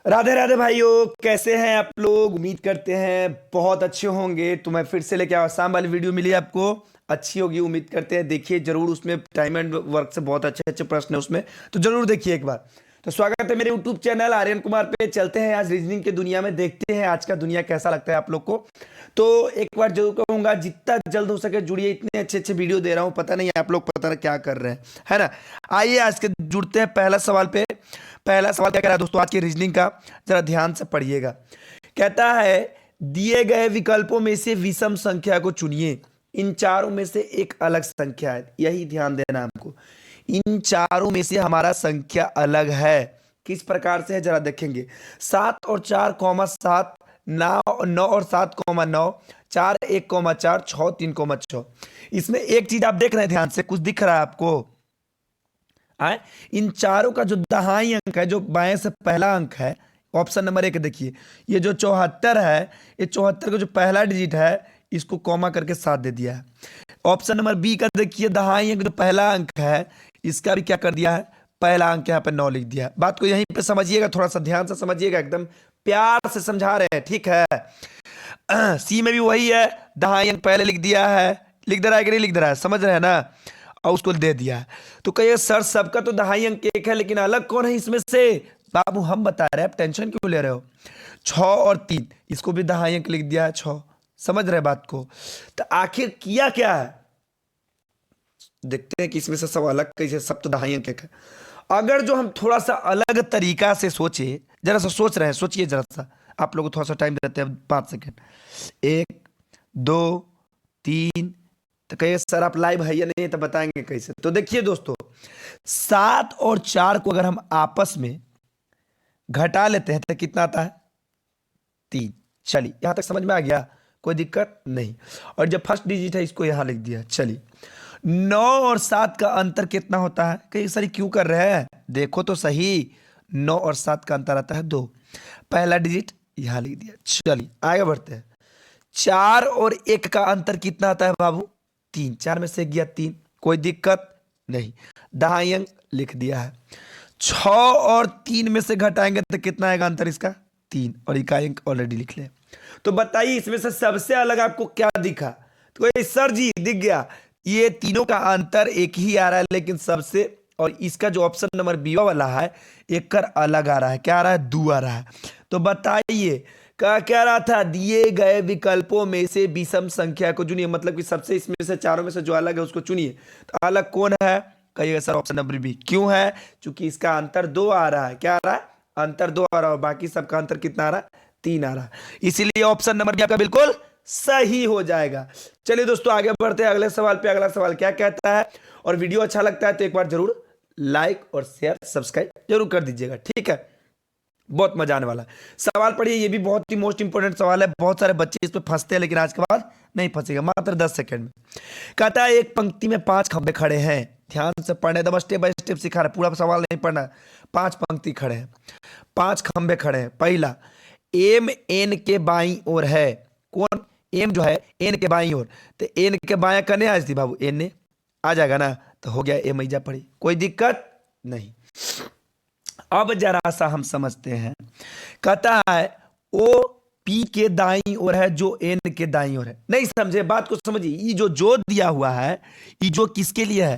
राधे राधे भाइयों, कैसे हैं आप लोग। उम्मीद करते हैं बहुत अच्छे होंगे। तो मैं फिर से लेके आसाम वाली वीडियो मिली आपको, अच्छी होगी उम्मीद करते हैं। देखिए जरूर, उसमें टाइम एंड वर्क से बहुत अच्छे अच्छे प्रश्न है उसमें, तो जरूर देखिए एक बार। तो स्वागत है मेरे यूट्यूब चैनल आर्यन कुमार पे। चलते हैं आज रीजनिंग की दुनिया में, देखते हैं आज का दुनिया कैसा लगता है आप लोग को। तो एक बार जरूर कहूंगा, जितना जल्द हो सके जुड़िए। इतने अच्छे अच्छे वीडियो दे रहा हूँ, पता नहीं आप लोग पता नहीं क्या कर रहे हैं, है ना। आइए आज के जुड़ते हैं पहला सवाल पे। पहला सवाल क्या कह रहा है दोस्तों आज की रीजनिंग का, जरा ध्यान से पढ़िएगा। कहता है दिए गए विकल्पों में से विषम संख्या को चुनिए। इन चारों में से एक अलग संख्या है, यही ध्यान देना हमको। इन चारों में से हमारा संख्या अलग है। किस प्रकार से है जरा देखेंगे। 7 और 4, 7, 9 और 7, 9, 4, 1, 4, 6, 3, 6। इसमें एक चीज आप देख रहे हैं ध्यान से, कुछ दिख रहा है आपको। आए इन चारों का जो दहाई अंक है, जो बाएं से पहला अंक है, ऑप्शन नंबर 1 देखिए। ये जो 74 है, ये 74 का जो पहला डिजिट है, इसको कॉमा करके 7 दे दिया है। ऑप्शन नंबर बी का देखिए, दहाई अंक जो पहला अंक है, इसका भी क्या कर दिया है, पहला अंक यहाँ पे 9 लिख दिया है। बात को यहीं पे समझिएगा, थोड़ा सा ध्यान से समझिएगा, एकदम प्यार से समझा रहे हैं, ठीक है। सी में भी वही है, दहाई अंक पहले लिख दिया है। लिख दे रहा है कि नहीं लिख दे रहा है, समझ रहे हैं ना। और उसको दे दिया है। तो कहिए सर सबका तो दहाई अंक एक है, लेकिन अलग कौन है इसमें से। बाबू हम बता रहे हैं, आप टेंशन क्यों ले रहे हो। 6 और 3, इसको भी दहाई अंक लिख दिया है 6। समझ रहे बात को। तो आखिर किया क्या है, देखते हैं कि इसमें से सब अलग कैसे, सब तो दहाई अंक एक है। अगर जो हम थोड़ा सा अलग तरीका से सोचे, जरा सा सोच रहे हैं, सोचिए जरा सा। आप लोगों को थोड़ा सा टाइम देते हैं, 5 सेकेंड। 1, 2, 3। तो कहिए सर आप लाइव है या नहीं, तो बताएंगे कैसे। तो देखिए दोस्तों, 7 और 4 को अगर हम आपस में घटा लेते हैं तो कितना आता है, 3। चलिए यहां तक समझ में आ गया, कोई दिक्कत नहीं। और जब फर्स्ट डिजिट है इसको यहां लिख दिया। चलिए 9 और 7 का अंतर कितना होता है। कहीं सर क्यों कर रहे हैं, देखो तो सही। 9 और 7 का अंतर आता है 2। पहला डिजिट यहां लिख दिया। चलिए आगे बढ़ते हैं। 4 और 1 का अंतर कितना आता है बाबू, 3। 4 में से गया 3, कोई दिक्कत नहीं। दहाई अंक लिख दिया है। 6 और 3 में से घटाएंगे तो कितना आएगा अंतर इसका, 3। और इकाई अंक ऑलरेडी लिख ले। तो बताइए इसमें से सबसे अलग आपको क्या दिखा। तो ये सर जी दिख गया, ये तीनों का अंतर एक ही आ रहा है, लेकिन सबसे, और इसका जो ऑप्शन नंबर बी वाला है, एक कर अलग आ रहा है। क्या आ रहा है, 2 आ रहा है। तो बताइए क्या रहा था, दिए गए विकल्पों में से विषम संख्या को चुनिए। मतलब कि सबसे इसमें से चारों में से जो अलग है उसको चुनिए। तो अलग कौन है, कहिएगा सर ऑप्शन नंबर बी। क्यों है, क्योंकि इसका अंतर 2 आ रहा है। क्या आ रहा है, अंतर 2 आ रहा है, और बाकी सबका अंतर कितना आ रहा है, 3 आ रहा है। इसीलिए ऑप्शन नंबर बी आपका बिल्कुल सही हो जाएगा। चलिए दोस्तों आगे बढ़ते हैं अगले सवाल पे। अगला सवाल क्या कहता है, और वीडियो अच्छा लगता है तो एक बार जरूर लाइक और शेयर सब्सक्राइब जरूर कर दीजिएगा, ठीक है। बहुत मजा आने वाला है। सवाल पढ़िए, ये भी बहुत ही मोस्ट इंपोर्टेंट सवाल है। बहुत सारे बच्चे इस पे फंसते हैं, लेकिन आज के बाद नहीं फंसेगा, मात्र 10 सेकंड में। कहता है एक पंक्ति में 5 खंबे खड़े हैं। ध्यान से पढ़ने, एकदम स्टेप बाय स्टेप सिखा रहा है, पूरा सवाल नहीं पढ़ना है। 5 पंक्ति खड़े हैं, 5 खंबे खड़े हैं। पहला, एम एन के बाईं ओर है। कौन, एम जो है एन के बाईं ओर। तो एन के बाया करने आज थी बाबू, एन ने आ जाएगा ना, तो हो गया एम ऐजा पड़ी, कोई दिक्कत नहीं। अब जरा सा हम समझते हैं। कहता है ओ पी के दाईं ओर है, जो एन के दाईं ओर है। नहीं समझे बात को, समझिए। ये जो दिया हुआ है, ये जो किसके लिए है,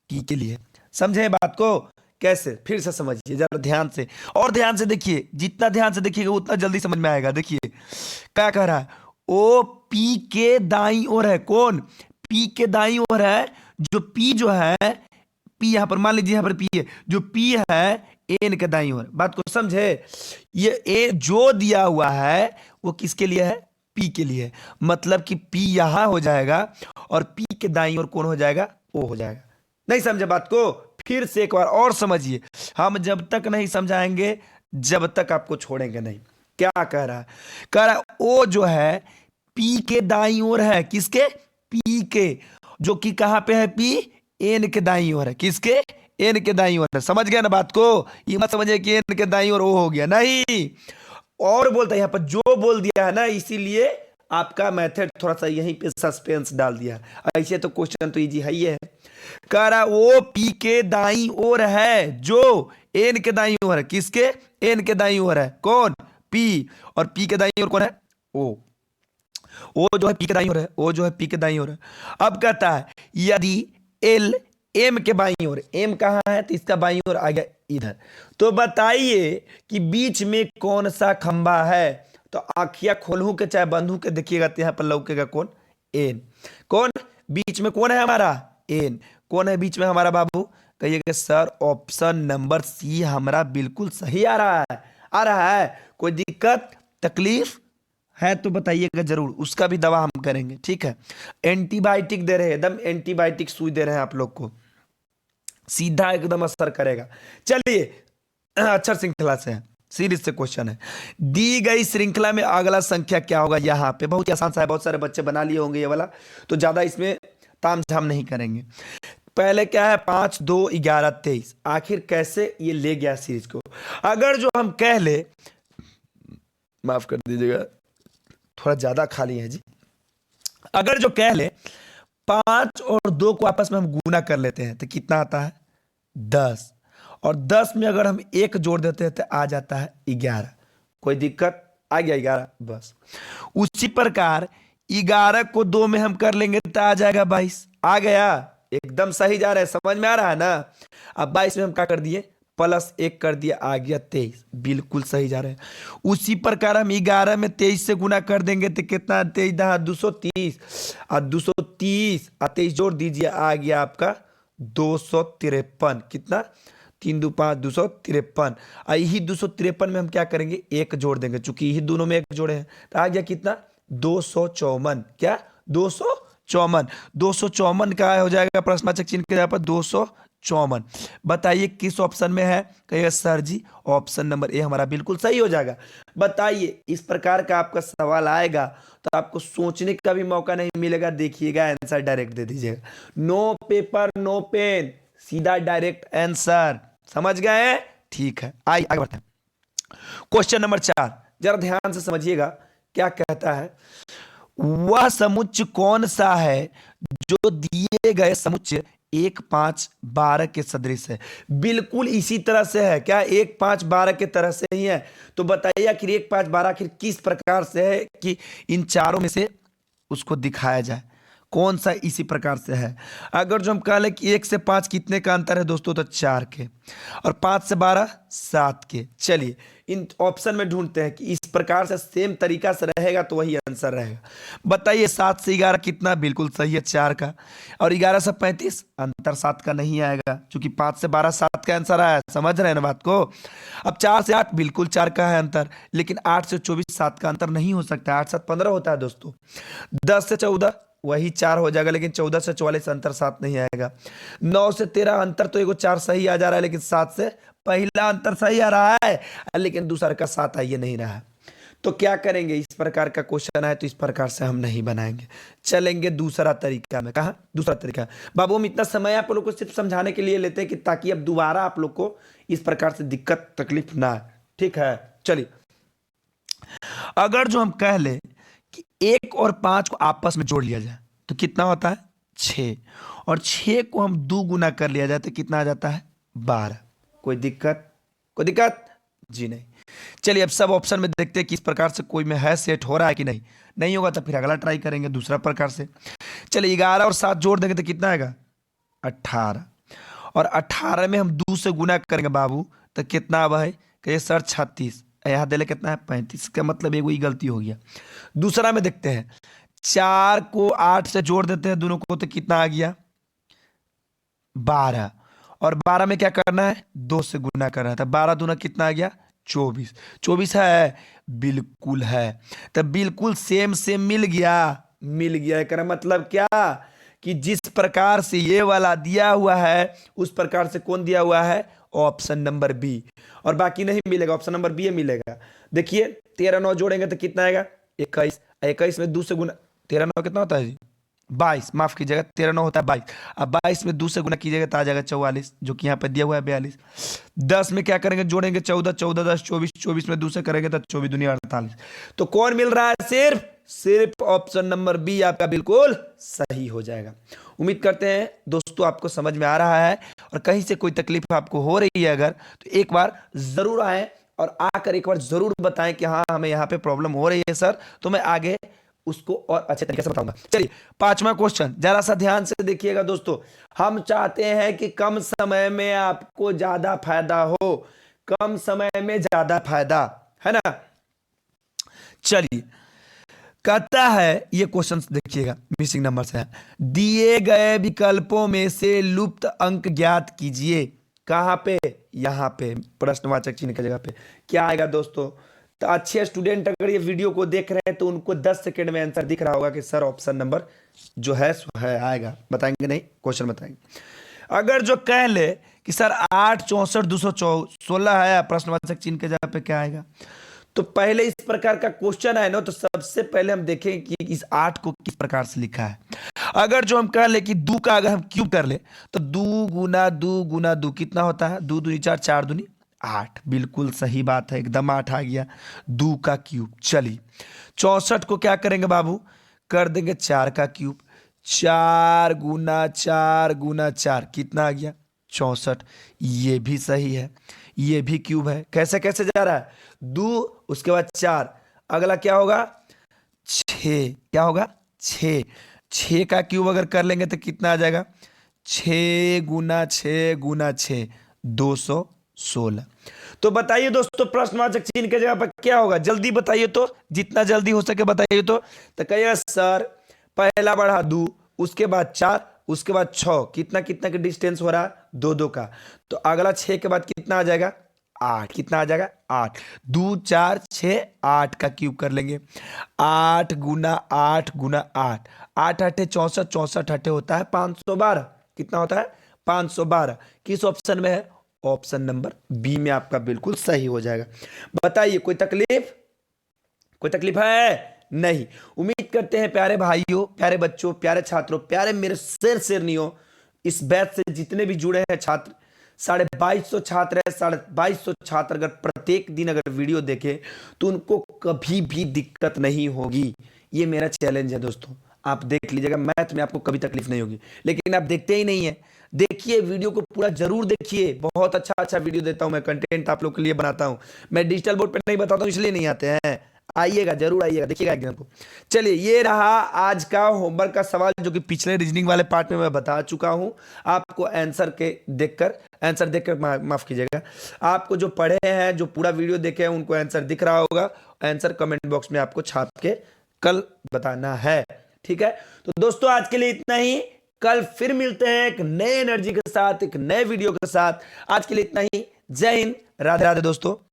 पी के लिए। समझे बात को कैसे, फिर से समझिए जरा ध्यान से। और ध्यान से देखिए, जितना ध्यान से देखिएगा उतना जल्दी समझ में आएगा। देखिए क्या कह रहा है, ओ पी के दाईं ओर है। कौन, पी के दाईं ओर है। जो पी जो है, पी यहां पर मान लीजिए, यहां पर पी है, जो पी है एन के दाईं ओर। बात को समझे। ये ए जो दिया हुआ है वो किसके लिए है, पी के लिए। मतलब कि पी यहां हो जाएगा, और पी के दाईं ओर कौन हो जाएगा, ओ हो जाएगा। नहीं समझे बात को, फिर से एक बार और समझिए। हम जब तक नहीं समझाएंगे जब तक आपको छोड़ेंगे नहीं। क्या कह रहा है, कह रहा है ओ जो है पी के दाईं ओर है। किसके, पी के। जो कि कहां पे है, पी एन के दाईं ओर है। किसके, एन के दाईं ओर है। समझ गया ना बात को। ये मत समझिए कि एन के दाईं ओर ओ हो गया, नहीं। और बोलता है यहां पर जो बोल दिया है ना, इसीलिए आपका मेथड थोड़ा सा यहीं पे सस्पेंस डाल दिया। ऐसे तो क्वेश्चन तो इजी है ही है। कह रहा वो पी के दाई ओर है जो एन के दाई ओर है। किसके? एन के दाई ओर है। कौन? पी। और पी के दाई ओर कौन है? ओ जो है पी के दाई ओर है। ओ जो है पी के दाई ओर है। अब कहता है यदि एल एम के बाई ओर, एम कहां है तो इसका बाई ओर आ गया इधर, तो बताइए कि बीच में कौन सा खंबा है। तो आखिया खोलू के चाहे बंधू के देखिएगा तो यहां पर लौकेगा कौन? एन। कौन बीच में? कौन है हमारा? एन। कौन है बीच में हमारा बाबू? कहिएगा सर ऑप्शन नंबर सी हमारा बिल्कुल सही आ रहा है। आ रहा है? कोई दिक्कत तकलीफ है तो बताइएगा जरूर, उसका भी दवा हम करेंगे। ठीक है, एंटीबायोटिक दे रहे हैं, एकदम एंटीबायोटिक सुई दे रहे हैं आप लोग को, सीधा एकदम असर करेगा। चलिए अच्छा श्रृंखला से है, सीरीज से क्वेश्चन है। दी गई श्रृंखला में अगला संख्या क्या होगा? यहां पे बहुत ही आसान सा है, बहुत सारे बच्चे बना लिए होंगे ये वाला, तो ज्यादा इसमें तामझाम नहीं करेंगे। पहले क्या है? 5 2 11 23। आखिर कैसे ये ले गया सीरीज को? अगर जो हम कह ले, माफ कर दीजिएगा थोड़ा ज्यादा खाली है जी, अगर जो कह ले 5 और 2 को आपस में हम गुना कर लेते हैं तो कितना आता है? 10। और 10 में अगर हम 1 जोड़ देते हैं तो आ जाता है 11। कोई दिक्कत? आ गया 11 बस। उसी प्रकार 11 को 2 में हम कर लेंगे तो आ जाएगा 22। आ गया? एकदम सही जा रहा है, समझ में आ रहा है ना? अब 22 में हम क्या कर दिए? +1 कर दिया, आ गया 23। बिल्कुल सही जा रहे हैं। उसी प्रकार हम 11 में 23 से गुना कर देंगे तो कितना? 23 दहा 230, और 230 और 23 जोड़ दीजिए, आ गया आपका 253। कितना? 3 2 5 253। यही 253 में हम क्या करेंगे? 1 जोड़ देंगे, चूंकि यही दोनों में 1 जोड़े हैं तो आ गया कितना? 254। क्या? 254। 254 का हो जाएगा प्रश्नवाचक चिन्ह के जगह पर 254। बताइए किस ऑप्शन में है? कहिएगा sir ji option number A हमारा बिल्कुल सही हो जाएगा। बताइए इस प्रकार का आपका सवाल आएगा तो आपको सोचने का भी मौका नहीं मिलेगा, देखिएगा आंसर डायरेक्ट दे दीजिएगा। नो पेपर नो पेन, सीधा डायरेक्ट आंसर। समझ गए? ठीक है, आइए आगे बढ़ते हैं। क्वेश्चन नंबर 4 जरा ध्यान से समझिएगा क्या कहता है। वह समुच्चय कौन सा है जो दिए गए समुच्चय 1 5 12 के सदृश है? बिल्कुल इसी तरह से है। क्या? 1 5 12 के तरह से ही है। तो बताइए आखिर 1 5 12 आखिर किस प्रकार से है कि इन चारों में से उसको दिखाया जाए? कौन सा इसी प्रकार से है? अगर जो हम कह लें कि 1 से 5 कितने का अंतर है दोस्तों? तो 4 के। और 5 से 12 7 के। चलिए इन ऑप्शन में ढूंढते हैं कि इस प्रकार से सेम तरीका से रहेगा तो वही आंसर रहेगा। बताइए 7 से 11 कितना? बिल्कुल सही है 4 का। और 11 से 35 अंतर 7 का नहीं आएगा, क्योंकि 5 से 12 7 का आंसर आया। समझ रहे हैं ना बात को? अब 4 से 8 बिल्कुल 4 का है अंतर, लेकिन 8 से 24 7 का अंतर नहीं हो सकता। 8 7 15 होता है दोस्तों। 10 से 14 वही 4 हो जाएगा, लेकिन 14 से 44 अंतर 7 नहीं आएगा। 9 से 13 अंतर तो एगो 4 सही आ जा रहा है, लेकिन 7 से पहला अंतर सही आ रहा है, लेकिन दूसरा का 7 आ ये नहीं रहा। तो क्या करेंगे? इस प्रकार का क्वेश्चन आए तो इस प्रकार से हम नहीं बनाएंगे, चलेंगे दूसरा तरीका में। कहा दूसरा तरीका? बाबू हम इतना समय आप लोग को सिर्फ समझाने के लिए लेते हैं कि ताकि अब दोबारा आप लोग को इस प्रकार से दिक्कत तकलीफ ना आए। ठीक है, चलिए अगर जो हम कह ले कि 1 और 5 को आपस में जोड़ लिया जाए तो कितना होता है? 6। और 6 को हम 2 गुना कर लिया जाए तो कितना आ जाता है? 12। कोई दिक्कत? कोई दिक्कत जी नहीं। चलिए अब सब ऑप्शन में देखते हैं कि इस प्रकार से कोई में है सेट हो रहा है कि नहीं। नहीं होगा तो फिर अगला ट्राई करेंगे दूसरा प्रकार से। चलिए 11 और 7 जोड़ देंगे तो कितना आएगा? 18। और 18 में हम 2 से गुना करेंगे बाबू तो कितना अब है? कहिए सर 36। यहाँ दे ले कितना है? 35। का मतलब एक वही गलती हो गया। दूसरा में देखते हैं, 4 को 8 से जोड़ देते हैं दोनों को तो कितना आ गया? 12। और 12 में क्या करना है? 2 से गुना करना था। 12 दूना कितना आ गया? 24। 24 है? बिल्कुल है। तो बिल्कुल सेम सेम मिल गया। मिल गया का मतलब क्या कि जिस प्रकार से ये वाला दिया हुआ है उस प्रकार से कौन दिया हुआ है? Option number B. और बाकी नहीं मिलेगा, ऑप्शन नंबर बी मिलेगा। देखिए 13 9 जोड़ेंगे तो कितना आएगा? 21। 21 में 2 से गुना, 13 9 कितना होता है जी? 22, माफ कीजिएगा 13 9 होता है 22। अब 22 में 2 से गुना कीजिएगा तो आ जाएगा 44, जो कि यहाँ पे दिया हुआ है 42। 10 में क्या करेंगे, जोड़ेंगे 14, 14 10 24, 24 में 2 से करेंगे तो 24 दूनी 48। तो कौन मिल रहा है, सिर्फ ऑप्शन नंबर बी आपका बिल्कुल सही हो जाएगा। उम्मीद करते हैं दोस्तों आपको समझ में आ रहा है, और कहीं से कोई तकलीफ आपको हो रही है अगर, तो एक बार जरूर आए और आकर एक बार जरूर बताएं कि हाँ हमें यहाँ पे प्रॉब्लम हो रही है सर, तो मैं आगे उसको और अच्छे तरीके से बताऊंगा। चलिए 5वां क्वेश्चन जरा सा ध्यान से देखिएगा दोस्तों। हम चाहते हैं कि कम समय में आपको ज्यादा फायदा हो, कम समय में ज्यादा फायदा, है ना। चलिए कहता है ये क्वेश्चन देखिएगा, मिसिंग नंबर से है, दिए गए विकल्पों में से लुप्त अंक ज्ञात कीजिए। कहां पे, यहां पे प्रश्नवाचक चिन्ह की जगह पे क्या आएगा दोस्तों। तो अच्छे स्टूडेंट अगर ये वीडियो को देख रहे हैं तो उनको 10 सेकंड में आंसर दिख रहा होगा कि सर ऑप्शन नंबर जो है सो है आएगा, बताएंगे नहीं, क्वेश्चन बताएंगे। अगर जो कह ले कि सर 8 64 216 है, प्रश्नवाचक चिन्ह के जगह पे क्या आएगा, तो पहले इस प्रकार का क्वेश्चन है ना, तो सबसे पहले हम देखें कि इस 8 को किस प्रकार से लिखा है। अगर जो हम कह ले कि 2 का अगर हम क्यूब कर ले तो 2 गुना 2 गुना 2 कितना होता है, 2 दूनी 4, 4 दूनी 8, बिल्कुल सही बात है, एकदम 8 आ गया 2 का क्यूब। चलिए 64 को क्या करेंगे बाबू, कर देंगे 4 का क्यूब, 4 गुना 4 गुना 4 कितना आ गया 64, ये भी सही है, ये भी क्यूब है। कैसे कैसे जा रहा है, 2 उसके बाद 4, अगला क्या होगा 6, क्या होगा 6, 6 का क्यूब अगर कर लेंगे तो कितना आ जाएगा, 6 गुना 6 गुना 6 216। तो बताइए दोस्तों प्रश्नवाचक चिन्ह के जगह पर क्या होगा, जल्दी बताइए, तो जितना जल्दी हो सके बताइए। तो कहिए सर पहला बढ़ा 2, उसके बाद 4, उसके बाद 6, कितना कितना का डिस्टेंस हो रहा है 2 2 का, तो अगला 6 के बाद कितना आ जाएगा 8, कितना आ जाएगा 8, 2 4 6 8 का क्यूब कर लेंगे, 8 गुना 8 गुना 8, 8 8 64, 64 8 होता है 512, कितना होता है 512। किस ऑप्शन में है, ऑप्शन नंबर बी में आपका बिल्कुल सही हो जाएगा। बताइए कोई तकलीफ, कोई तकलीफ है नहीं। उम्मीद करते हैं प्यारे भाइयों, प्यारे बच्चों, प्यारे छात्रों, प्यारे मेरे शेरनियों, इस बैच से जितने भी जुड़े हैं छात्र, 2250 छात्र है, 2250 छात्र अगर प्रत्येक दिन अगर वीडियो देखे तो उनको कभी भी दिक्कत नहीं होगी। ये मेरा चैलेंज है दोस्तों, आप देख लीजिएगा, मैथ में आपको कभी तकलीफ नहीं होगी, लेकिन आप देखते ही नहीं है। देखिए वीडियो को पूरा जरूर देखिए, बहुत अच्छा अच्छा वीडियो देता हूं मैं, कंटेंट आप लोग के लिए बनाता हूं मैं, डिजिटल बोर्ड पे नहीं बताता हूं इसलिए नहीं आते हैं, आइएगा जरूर आइएगा, देखिएगा एग्जाम को। चलिए ये रहा आज का होमवर्क का सवाल, जो कि पिछले रीजनिंग वाले पार्ट में मैं बता चुका हूं आपको। आंसर देखकर माफ कीजिएगा, आपको जो पढ़े हैं, जो पूरा वीडियो देखे हैं, उनको आंसर दिख रहा होगा, आंसर कमेंट बॉक्स में आपको छाप के कल बताना है, ठीक है। तो दोस्तों आज के लिए इतना ही, कल फिर मिलते हैं एक नए एनर्जी के साथ, एक नए वीडियो के साथ। आज के लिए इतना ही, जय हिंद, राधे राधे दोस्तों।